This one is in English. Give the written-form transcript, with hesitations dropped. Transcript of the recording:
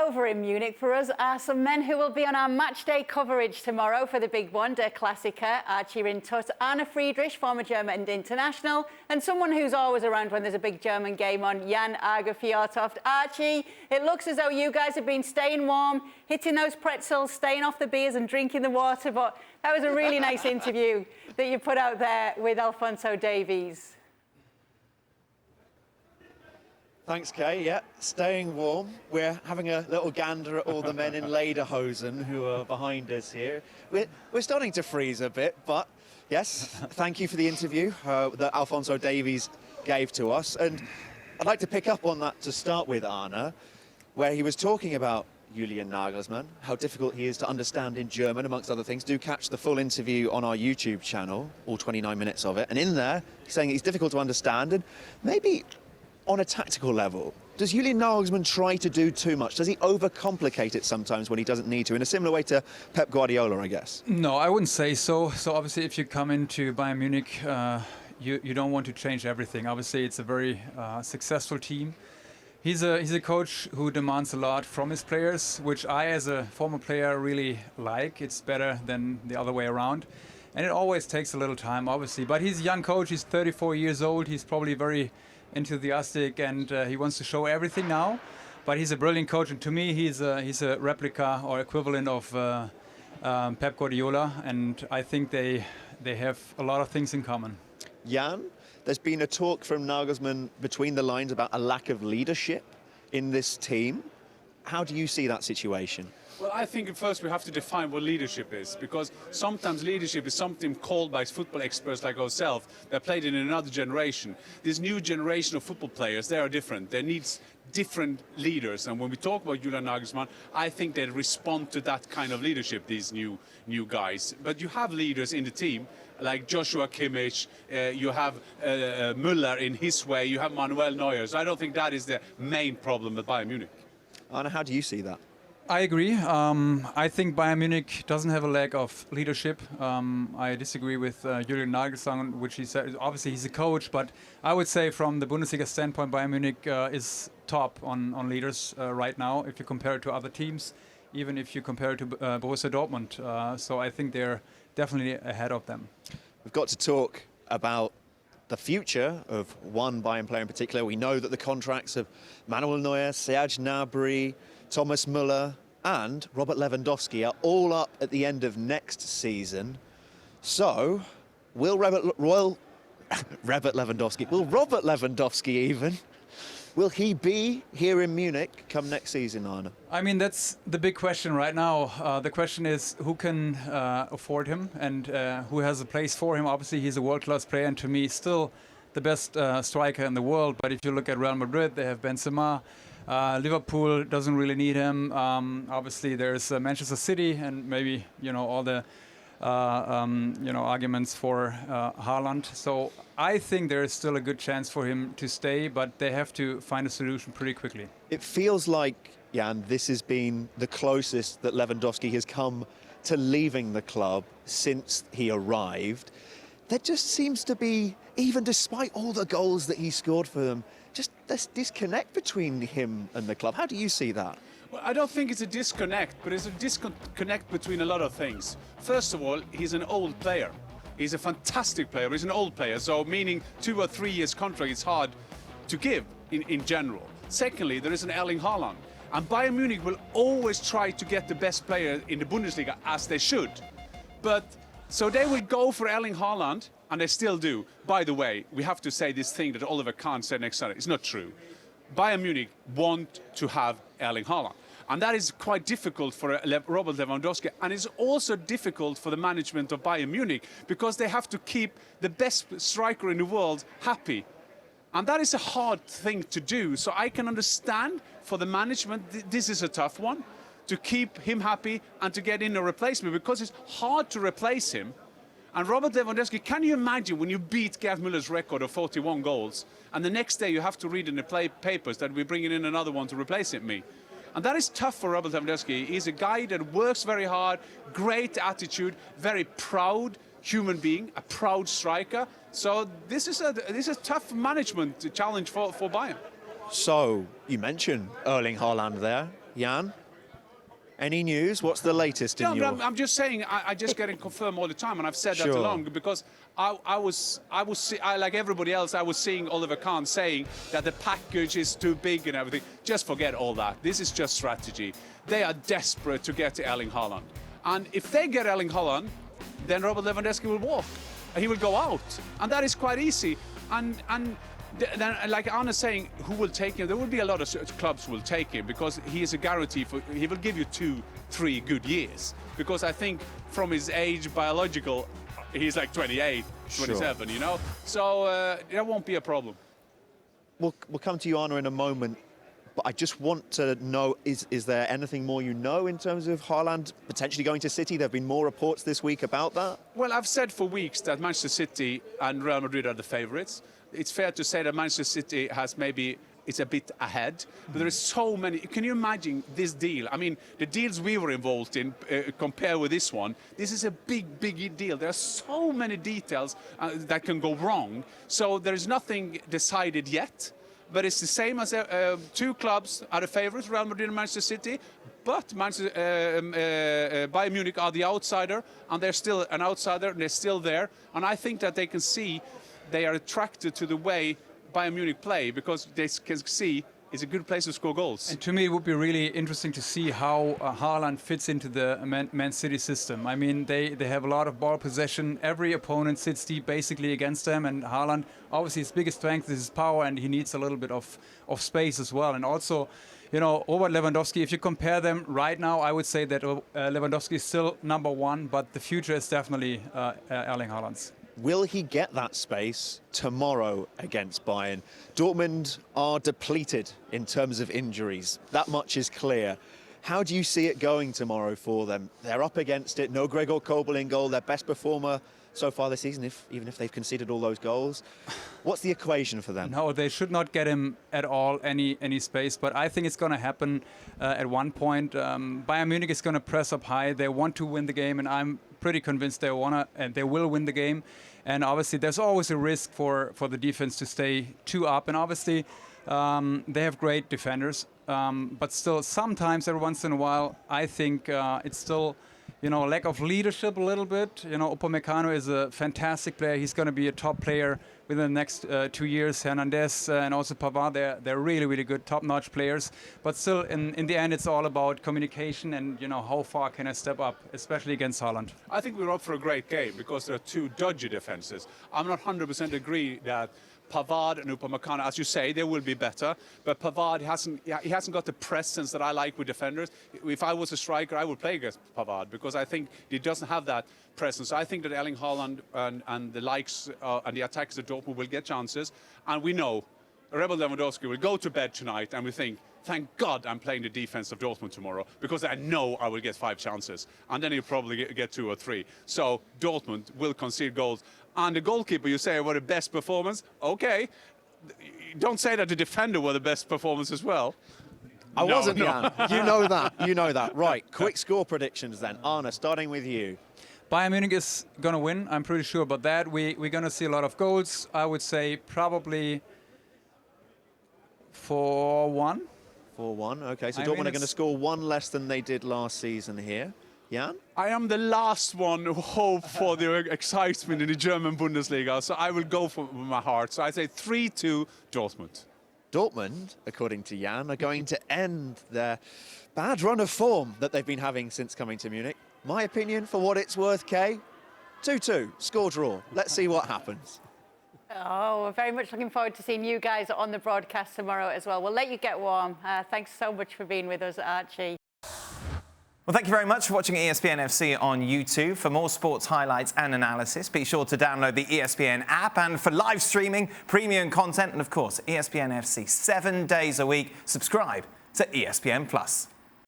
over in Munich for us are some men who will be on our match day coverage tomorrow for the big one, Der Klassiker. Archie Rintut, Arne Friedrich, former German international, and someone who's always around when there's a big German game on, Jan Agerfjordtoft. Archie, it looks as though you guys have been staying warm, hitting those pretzels, staying off the beers and drinking the water, but that was a really nice interview that you put out there with Alphonso Davies. Thanks, Kay. Yeah, staying warm. We're having a little gander at all the men in lederhosen who are behind us here. We're starting to freeze a bit, but yes, thank you for the interview that Alphonso Davies gave to us. And I'd like to pick up on that to start with, Arne, where he was talking about Julian Nagelsmann, how difficult he is to understand in German, amongst other things. Do catch the full interview on our YouTube channel, all 29 minutes of it. And in there, he's saying he's difficult to understand, and maybe on a tactical level, does Julian Nagelsmann try to do too much? Does he overcomplicate it sometimes when he doesn't need to, in a similar way to Pep Guardiola, I guess? No, I wouldn't say so. So obviously, if you come into Bayern Munich, you don't want to change everything. Obviously, it's a very successful team. He's a coach who demands a lot from his players, which I, as a former player, really like. It's better than the other way around. And it always takes a little time, obviously. But he's a young coach. He's 34 years old. He's probably very enthusiastic, and he wants to show everything now. But he's a brilliant coach, and to me, he's a replica or equivalent of Pep Guardiola, and I think they have a lot of things in common. Jan, there's been a talk from Nagelsmann between the lines about a lack of leadership in this team. How do you see that situation? Well, I think first we have to define what leadership is, because sometimes leadership is something called by football experts like ourselves that played in another generation. This new generation of football players, they are different. They need different leaders, and when we talk about Julian Nagelsmann, I think they respond to that kind of leadership, these new guys. But you have leaders in the team, like Joshua Kimmich, you have Müller in his way, you have Manuel Neuer. So I don't think that is the main problem with Bayern Munich. Anna, how do you see that? I agree. I think Bayern Munich doesn't have a lack of leadership. I disagree with Julian Nagelsmann, which he said. Obviously, he's a coach, but I would say from the Bundesliga standpoint, Bayern Munich is top on leaders right now, if you compare it to other teams, even if you compare it to Borussia Dortmund. So I think they're definitely ahead of them. We've got to talk about the future of one Bayern player in particular. We know that the contracts of Manuel Neuer, Serge Gnabry, Thomas Müller and Robert Lewandowski are all up at the end of next season. So, will Robert Lewandowski even, will he be here in Munich come next season, Arne? I mean, that's the big question right now. The question is who can afford him and who has a place for him. Obviously, he's a world-class player, and to me, still the best striker in the world. But if you look at Real Madrid, they have Benzema. Liverpool doesn't really need him. Obviously, there's Manchester City, and maybe all the arguments for Haaland. So I think there is still a good chance for him to stay, but they have to find a solution pretty quickly. It feels like, Jan, this has been the closest that Lewandowski has come to leaving the club since he arrived. There just seems to be, even despite all the goals that he scored for them, just this disconnect between him and the club. How do you see that? Well, I don't think it's a disconnect, but it's a disconnect between a lot of things. First of all, he's an old player. He's a fantastic player, he's an old player, so meaning 2 or 3 years contract is hard to give in general. Secondly, there is an Erling Haaland, and Bayern Munich will always try to get the best player in the Bundesliga, as they should. But so they will go for Erling Haaland, and they still do. By the way, we have to say this thing that Oliver Kahn said next Sunday. It's not true. Bayern Munich want to have Erling Haaland. And that is quite difficult for Robert Lewandowski. And it's also difficult for the management of Bayern Munich, because they have to keep the best striker in the world happy. And that is a hard thing to do. So I can understand for the management, this is a tough one, to keep him happy and to get in a replacement, because it's hard to replace him. And Robert Lewandowski, can you imagine when you beat Gerd Müller's record of 41 goals, and the next day you have to read in the papers that we're bringing in another one to replace me? And that is tough for Robert Lewandowski. He's a guy that works very hard, great attitude, very proud human being, a proud striker. So this is a tough management challenge for Bayern. So, you mentioned Erling Haaland there. Jan, any news? What's the latest in No, your... but I'm just saying, I just get it confirmed all the time, and I've said that Sure. along because like everybody else, I was seeing Oliver Kahn saying that the package is too big and everything. Just forget all that. This is just strategy. They are desperate to get to Erling Haaland, and if they get Erling Haaland, then Robert Lewandowski will walk. He will go out, and that is quite easy. And then, like Anna's saying, who will take him? There will be a lot of clubs who will take him because he is a guarantee for. He will give you 2-3 good years. Because I think from his age, biological, he's like 28, 27. Sure. You know, so there won't be a problem. We'll come to you, Anna, in a moment. But I just want to know, is there anything more you know in terms of Haaland potentially going to City? There have been more reports this week about that. Well, I've said for weeks that Manchester City and Real Madrid are the favourites. It's fair to say that Manchester City it's a bit ahead, but there is so many. Can you imagine this deal? I mean, the deals we were involved in compared with this one, this is a big deal. There are so many details that can go wrong. So there is nothing decided yet. But it's the same as two clubs are the favourites, Real Madrid and Manchester City. But Bayern Munich are the outsider, and they're still an outsider, and they're still there. And I think that they can see they are attracted to the way Bayern Munich play because they can see it's a good place to score goals. And to me, it would be really interesting to see how Haaland fits into the Man City system. I mean, they have a lot of ball possession. Every opponent sits deep basically against them. And Haaland, obviously, his biggest strength is his power, and he needs a little bit of space as well. And also, you know, Robert Lewandowski, if you compare them right now, I would say that Lewandowski is still number one, but the future is definitely Erling Haaland's. Will he get that space tomorrow against Bayern? Dortmund are depleted in terms of injuries. That much is clear. How do you see it going tomorrow for them? They're up against it. No Gregor Kobel in goal, their best performer so far this season, even if they've conceded all those goals. What's the equation for them? No, they should not get him at all any space, but I think it's going to happen at one point. Bayern Munich is going to press up high. They want to win the game, and I'm pretty convinced they will win the game. And obviously, there's always a risk for the defense to stay too up. And obviously, they have great defenders, but still, sometimes every once in a while, I think it's still, you know, lack of leadership a little bit. You know, Upamecano is a fantastic player. He's going to be a top player within the next 2 years. Hernandez and also Pavard, they're really good, top-notch players. But still, in the end, it's all about communication and, you know, how far can I step up, especially against Haaland. I think we're up for a great game because there are two dodgy defenses. I'm not 100% agree that Pavard and Upamecano, as you say, they will be better. But Pavard he hasn't got the presence that I like with defenders. If I was a striker, I would play against Pavard because I think he doesn't have that presence. So I think that Erling Haaland and the likes and the attackers at Dortmund will get chances. And we know Robert Lewandowski will go to bed tonight and we think, thank God I'm playing the defense of Dortmund tomorrow because I know I will get 5 chances. And then he'll probably get 2 or 3. So Dortmund will concede goals. And the goalkeeper, you say, were the best performance. Okay. Don't say that the defender were the best performance as well. I wasn't, Jan. You know that. You know that. Right. Quick score predictions then. Arne, starting with you. Bayern Munich is going to win. I'm pretty sure about that. We're going to see a lot of goals. I would say probably 4-1. 4-1. Okay, so I Dortmund mean, are going to score 1 less than they did last season here. Jan? I am the last one who hope for the excitement in the German Bundesliga, so I will go for my heart. So I say 3-2 Dortmund. Dortmund, according to Jan, are going to end their bad run of form that they've been having since coming to Munich. My opinion, for what it's worth, Kay, 2-2, score draw. Let's see what happens. Oh, we're very much looking forward to seeing you guys on the broadcast tomorrow as well. We'll let you get warm. Thanks so much for being with us, Archie. Well, thank you very much for watching ESPN FC on YouTube. For more sports highlights and analysis, be sure to download the ESPN app. And for live streaming, premium content, and of course, ESPN FC 7 days a week, subscribe to ESPN+.